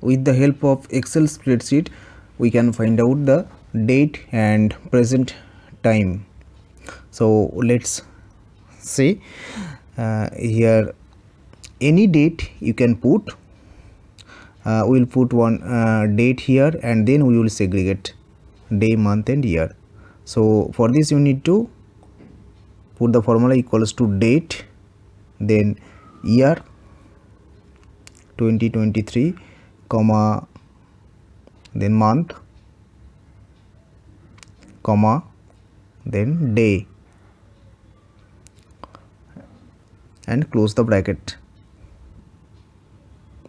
with the help of Excel spreadsheet we can find out the date and present time. So let's see here, any date you can put. We will put one date here, and then we will segregate day, month and year. So for this you need to put the formula equals to date, then year 2023, comma, then month, comma, then day, and close the bracket.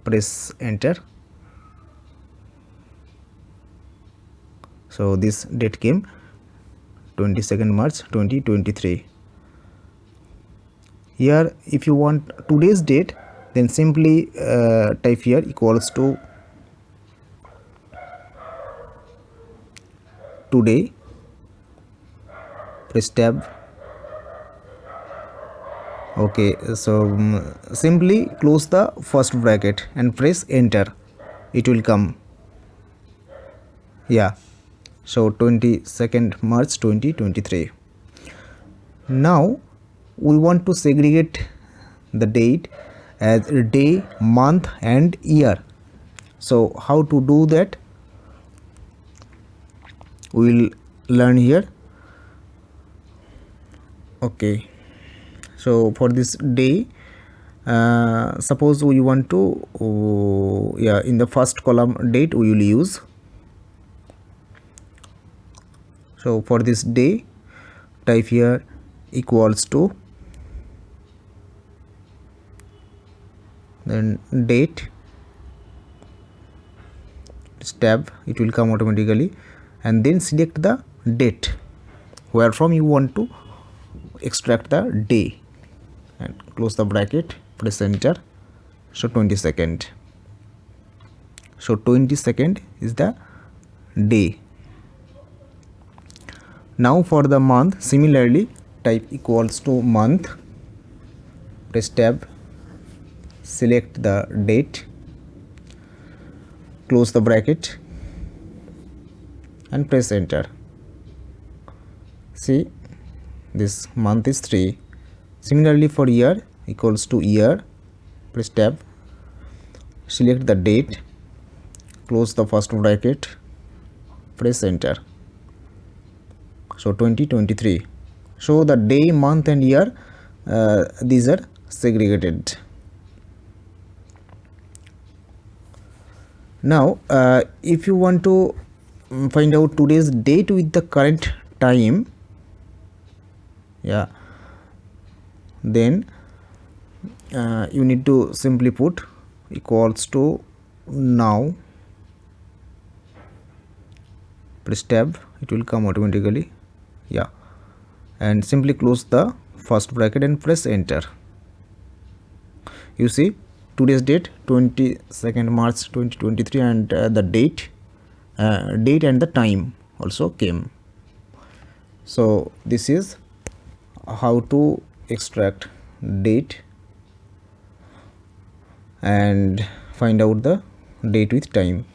Press enter. So this date came 22nd March 2023. Here if you want today's date, then simply type here equals to today, press tab. Okay, so simply close the first bracket and press enter. It will come. Yeah, so 22nd March 2023. Now we want to segregate the date as day, month and year. So how to do that we will learn here. Okay, so for this day, suppose we want to in the first column date we will use. So for this day, type here equals to, then date, tab, it will come automatically, and then select the date where from you want to extract the day, and close the bracket, press enter. So 22nd. So 22nd is the day. Now for the month, similarly type equals to month, press tab, select the date, close the bracket and press enter. See, this month is 3. Similarly for year, equals to year, press tab, select the date, close the first bracket, press enter. So 2023. So the day, month and year, these are segregated. Now if you want to find out today's date with the current time, then you need to simply put equals to now, press tab, it will come automatically, and simply close the first bracket and press enter. You see today's date 22nd March 2023, and the date and the time also came. So this is how to extract date and find out the date with time.